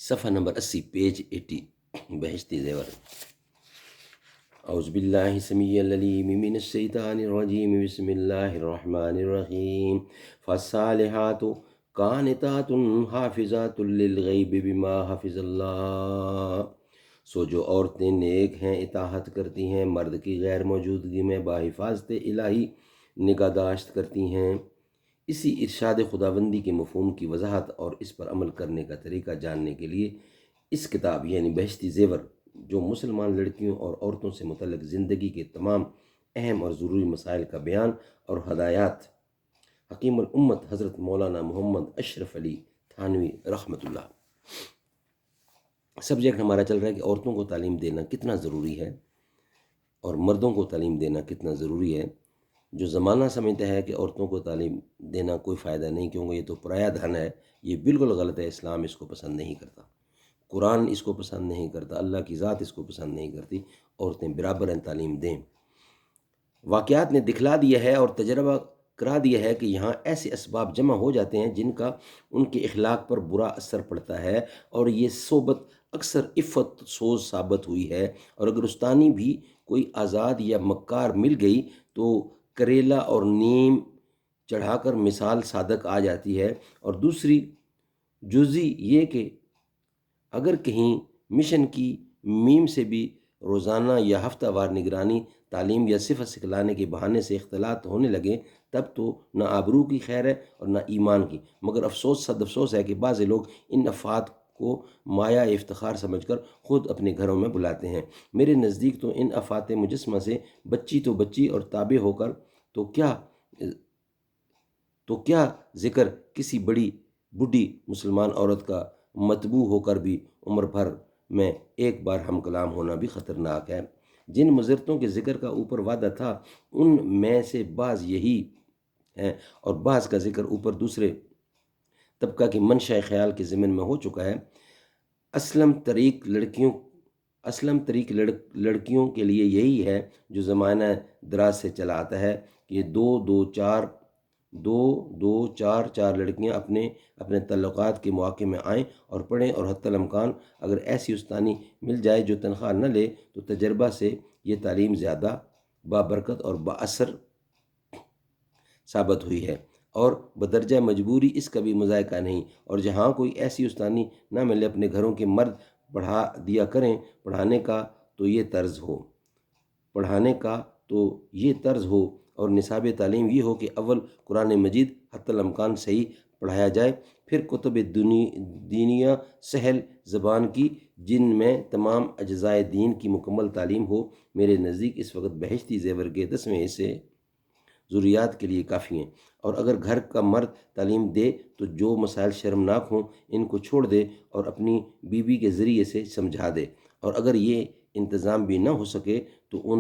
صفحہ number 80 page 80 Bahishti Zewar. اعوذ باللہ السمیع العلیم من الشیطان الرجیم بسم اللہ الرحمن الرحیم فالصالحات قانتات حافظات للغیب بما حفظ اللہ۔ سو جو عورتیں نیک ہیں اطاعت کرتی ہیں مرد کی غیر موجودگی میں بحفاظت الہی نگہداشت کرتی ہیں۔ اسی ارشاد خداوندی کے مفہوم کی وضاحت اور اس پر عمل کرنے کا طریقہ جاننے کے لیے اس کتاب یعنی بہشتی زیور، جو مسلمان لڑکیوں اور عورتوں سے متعلق زندگی کے تمام اہم اور ضروری مسائل کا بیان اور ہدایات، حکیم الامت حضرت مولانا محمد اشرف علی تھانوی رحمۃ اللہ۔ سبجیکٹ ہمارا چل رہا ہے کہ عورتوں کو تعلیم دینا کتنا ضروری ہے اور مردوں کو تعلیم دینا کتنا ضروری ہے۔ جو زمانہ سمجھتا ہے کہ عورتوں کو تعلیم دینا کوئی فائدہ نہیں کیونکہ یہ تو پرایا دھن ہے، یہ بالکل غلط ہے۔ اسلام اس کو پسند نہیں کرتا، قرآن اس کو پسند نہیں کرتا، اللہ کی ذات اس کو پسند نہیں کرتی۔ عورتیں برابر ہیں، تعلیم دیں۔ واقعات نے دکھلا دیا ہے اور تجربہ کرا دیا ہے کہ یہاں ایسے اسباب جمع ہو جاتے ہیں جن کا ان کے اخلاق پر برا اثر پڑتا ہے، اور یہ صحبت اکثر عفت سوز ثابت ہوئی ہے۔ اور اگر استانی بھی کوئی آزاد یا مکار مل گئی تو کریلا اور نیم چڑھا کر مثال صادق آ جاتی ہے۔ اور دوسری جزئی یہ کہ اگر کہیں مشن کی میم سے بھی روزانہ یا ہفتہ وار نگرانی، تعلیم یا صفت سکھلانے کے بہانے سے اختلاط ہونے لگے، تب تو نہ آبرو کی خیر ہے اور نہ ایمان کی۔ مگر افسوس صد افسوس ہے کہ بعض لوگ ان افات کو مایا افتخار سمجھ کر خود اپنے گھروں میں بلاتے ہیں۔ میرے نزدیک تو ان افات مجسمہ سے بچی تو بچی اور تابع ہو کر تو کیا ذکر کسی بڑی بوڑھی مسلمان عورت کا متبوع ہو کر بھی عمر بھر میں ایک بار ہم کلام ہونا بھی خطرناک ہے۔ جن مضرتوں کے ذکر کا اوپر وعدہ تھا ان میں سے بعض یہی ہیں، اور بعض کا ذکر اوپر دوسرے طبقہ کی منشاء خیال کے ضمن میں ہو چکا ہے۔ اسلم طریق لڑکیوں کے لیے یہی ہے جو زمانہ دراز سے چلا آتا ہے کہ دو چار لڑکیاں اپنے تعلقات کے مواقع میں آئیں اور پڑھیں، اور حتی الامکان اگر ایسی استانی مل جائے جو تنخواہ نہ لے تو تجربہ سے یہ تعلیم زیادہ بابرکت اور باثر ثابت ہوئی ہے، اور بدرجہ مجبوری اس کا بھی مذائقہ نہیں۔ اور جہاں کوئی ایسی استانی نہ ملے اپنے گھروں کے مرد پڑھا دیا کریں۔ پڑھانے کا تو یہ طرز ہو اور نصاب تعلیم یہ ہو کہ اول قرآن مجید حتی الامکان صحیح پڑھایا جائے، پھر کتب دینیہ سہل زبان کی جن میں تمام اجزائے دین کی مکمل تعلیم ہو۔ میرے نزدیک اس وقت بہشتی زیور کے 10ویں حصے ضروریات کے لیے کافی ہیں، اور اگر گھر کا مرد تعلیم دے تو جو مسائل شرمناک ہوں ان کو چھوڑ دے اور اپنی بیوی کے ذریعے سے سمجھا دے، اور اگر یہ انتظام بھی نہ ہو سکے تو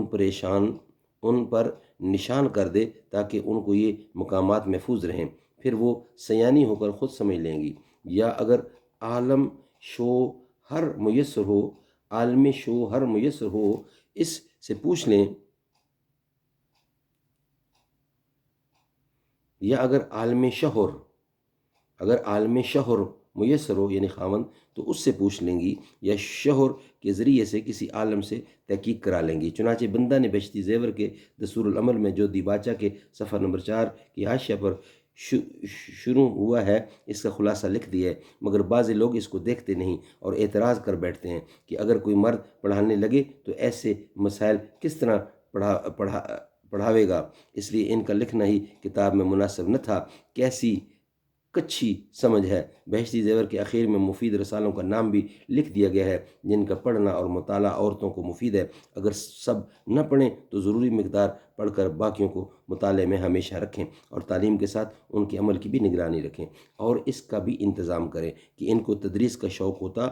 ان پر نشان کر دے تاکہ ان کو یہ مقامات محفوظ رہیں، پھر وہ سیانی ہو کر خود سمجھ لیں گی۔ یا اگر عالم شوہر میسر ہو اس سے پوچھ لیں، یا اگر عالم شوہر میسر ہو یعنی خاوند تو اس سے پوچھ لیں گی، یا شوہر کے ذریعے سے کسی عالم سے تحقیق کرا لیں گی۔ چنانچہ بندہ نے بہشتی زیور کے دستور العمل میں جو دیباچہ کے صفحہ نمبر 4 کی حاشیہ پر شروع ہوا ہے اس کا خلاصہ لکھ دیا ہے، مگر بعض لوگ اس کو دیکھتے نہیں اور اعتراض کر بیٹھتے ہیں کہ اگر کوئی مرد پڑھانے لگے تو ایسے مسائل کس طرح پڑھاوے گا، اس لیے ان کا لکھنا ہی کتاب میں مناسب نہ تھا۔ کیسی کچھی سمجھ ہے۔ بہشتی زیور کے اخیر میں مفید رسالوں کا نام بھی لکھ دیا گیا ہے جن کا پڑھنا اور مطالعہ عورتوں کو مفید ہے۔ اگر سب نہ پڑھیں تو ضروری مقدار پڑھ کر باقیوں کو مطالعے میں ہمیشہ رکھیں، اور تعلیم کے ساتھ ان کے عمل کی بھی نگرانی رکھیں، اور اس کا بھی انتظام کریں کہ ان کو تدریس کا شوق ہوتا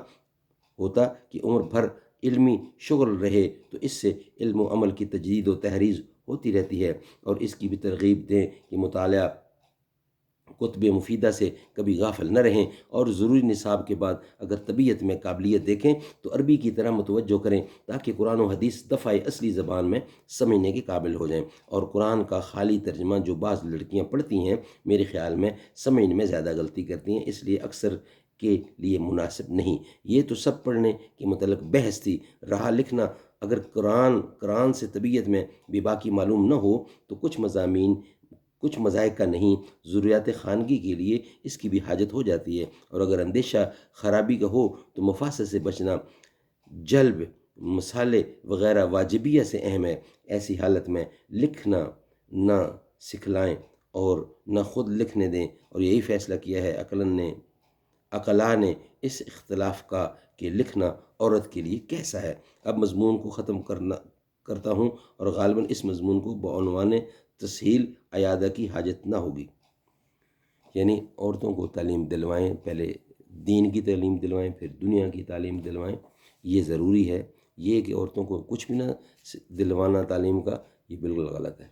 کہ عمر بھر علمی شغل رہے، تو اس سے علم و عمل کی تجدید و تحریض ہوتی رہتی ہے، اور اس کی بھی ترغیب دیں کہ مطالعہ کتب مفیدہ سے کبھی غافل نہ رہیں، اور ضروری نصاب کے بعد اگر طبیعت میں قابلیت دیکھیں تو عربی کی طرح متوجہ کریں تاکہ قرآن و حدیث دفعہ اصلی زبان میں سمجھنے کے قابل ہو جائیں۔ اور قرآن کا خالی ترجمہ جو بعض لڑکیاں پڑھتی ہیں میرے خیال میں سمجھنے میں زیادہ غلطی کرتی ہیں، اس لیے اکثر کے لیے مناسب نہیں۔ یہ تو سب پڑھنے کے متعلق بحث تھی، رہا لکھنا، اگر قرآن سے طبیعت میں بھی باقی معلوم نہ ہو تو کچھ مضامین کچھ مذاہب کا نہیں، ضروریات خانگی کے لیے اس کی بھی حاجت ہو جاتی ہے، اور اگر اندیشہ خرابی کا ہو تو مفاسد سے بچنا جلب مسالے وغیرہ واجبیہ سے اہم ہے۔ ایسی حالت میں لکھنا نہ سکھلائیں اور نہ خود لکھنے دیں، اور یہی فیصلہ کیا ہے عقلاء نے اس اختلاف کا کہ لکھنا عورت کے لیے کیسا ہے۔ اب مضمون کو ختم کرتا ہوں، اور غالباً اس مضمون کو بعنوان تسہیل عیادہ کی حاجت نہ ہوگی، یعنی عورتوں کو تعلیم دلوائیں، پہلے دین کی تعلیم دلوائیں، پھر دنیا کی تعلیم دلوائیں، یہ ضروری ہے۔ یہ کہ عورتوں کو کچھ بھی نہ دلوانا تعلیم کا، یہ بالکل غلط ہے۔